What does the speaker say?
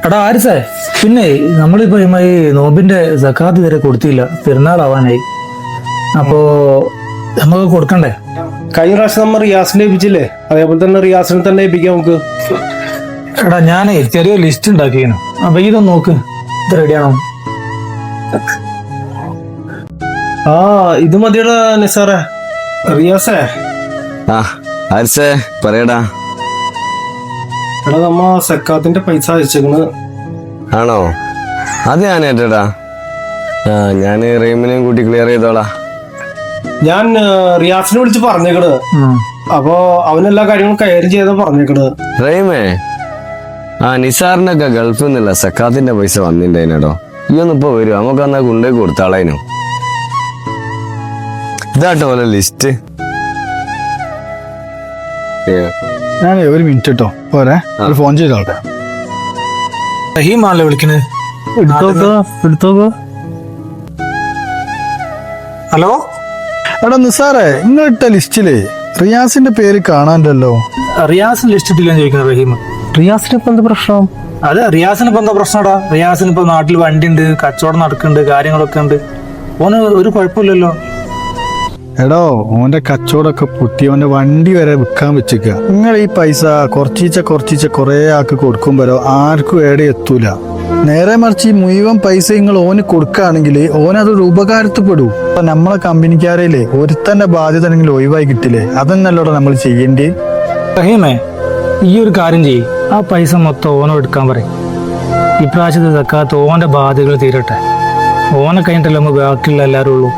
എടാ ആരിസേ, പിന്നെ നമ്മളിപ്പോ ഈ നോമ്പിന്റെ സക്കാത്ത് വരെ കൊടുത്തില്ല, പെരുന്നാളാവാനായി. അപ്പോ നമുക്ക് കൊടുക്കണ്ടേ? കഴിഞ്ഞ പ്രാവശ്യം നമ്മൾ റിയാസിനെ ഏൽപ്പിച്ചില്ലേ, അതേപോലെ തന്നെ റിയാസിനെ തന്നെ ഏൽപ്പിക്കാം നമുക്ക്. എടാ ഞാനേ ചെറിയ ലിസ്റ്റ് ഉണ്ടാക്കിയേനു, അപ്പൊ ഇതൊന്ന് നോക്ക്, ഇത് റെഡിയാണോ? ആ ഇത് മതിയടാ നിസാറേ. റിയാസേ, ആ ആരിസേ പറയടാ. എടാ നമ്മ സക്കാത്തിന്റെ പൈസ അയച്ചേക്കണ്. ആണോ? അത് ഞാൻ ഏറ്റടാ. ഞാൻ റീമിനെയും കൂട്ടി ക്ലിയർ ചെയ്തോളാ. ഞാൻ റിയാസിനെ വിളിച്ച് പറഞ്ഞേക്കണ്. അപ്പൊ അവനെല്ലാ കാര്യങ്ങളും കൈകാര്യം ചെയ്താ പറഞ്ഞേക്കണ്. റീമേ, നിസാറിനൊക്കെ ഗൾഫിൽ നിന്നില്ല സക്കാത്തിന്റെ പൈസ വന്നിണ്ടേനോ. ഈ ഒന്നും ഇപ്പൊ വരും, നമുക്ക് എന്നാ കൊണ്ടുപോയി കൊടുത്താളേനു. ഇതാട്ടോ പോലെ ലിസ്റ്റ്. ഞാനേ ഒരു മിനിറ്റ് കേട്ടോ, പോരെ ഫോൺ ചെയ്തോട്ടെ. റഹീമാണല്ലേ വിളിക്കണത്? എടുത്തോക്കോ. ഹലോ എടാ നിസാറേ, നിങ്ങൾ ഇട്ട ലിസ്റ്റില് റിയാസിന്റെ പേര് കാണാണ്ടല്ലോ. റിയാസിന് ലിസ്റ്റ് ഇട്ടില്ലെന്ന് ചോദിക്കുന്നത് റഹീം. റിയാസിന് ഇപ്പൊ എന്താ പ്രശ്നം? അതെ, റിയാസിന് ഇപ്പൊ എന്താ പ്രശ്നടാ? റിയാസിന് ഇപ്പൊ നാട്ടിൽ വണ്ടി ഉണ്ട്, കച്ചവടം നടക്കുന്നുണ്ട്, കാര്യങ്ങളൊക്കെ ഉണ്ട്. ഓന് ഒരു കുഴപ്പമില്ലല്ലോ. എടോ, ഓന്റെ കച്ചവടമൊക്കെ പൊട്ടി, ഓന്റെ വണ്ടി വരെ വിൽക്കാൻ വെച്ചിക്ക. നിങ്ങൾ ഈ പൈസ കുറച്ചീച്ച കുറെ ആൾക്ക് കൊടുക്കുമ്പോഴോ ആർക്കും എവിടെ എത്തൂല. നേരെ മറിച്ച് ഈ മുഴുവൻ പൈസ നിങ്ങൾ ഓന് കൊടുക്കുകയാണെങ്കിൽ ഓനതൊരു ഉപകാരത്തിൽപ്പെടൂ. അപ്പൊ നമ്മളെ കമ്പനിക്കാരയില്ലേ ഒരുത്തന്റെ ബാധ്യത നിങ്ങൾ ഒഴിവായി കിട്ടില്ലേ, അതന്നല്ലോടാ നമ്മൾ ചെയ്യേണ്ടി. റഹീമേ, ഈ ഒരു കാര്യം ചെയ്യ്, ആ പൈസ മൊത്തം ഓനോ എടുക്കാൻ പറയും. ഇപ്രാവശ്യത്തെ സക്കാത്ത് ഓന്റെ ബാധ്യതകൾ തീരട്ടെ. ഓനെ കഴിഞ്ഞിട്ടല്ലേ നമ്മൾ ബാക്കിയുള്ള എല്ലാവരും ഉള്ളൂ.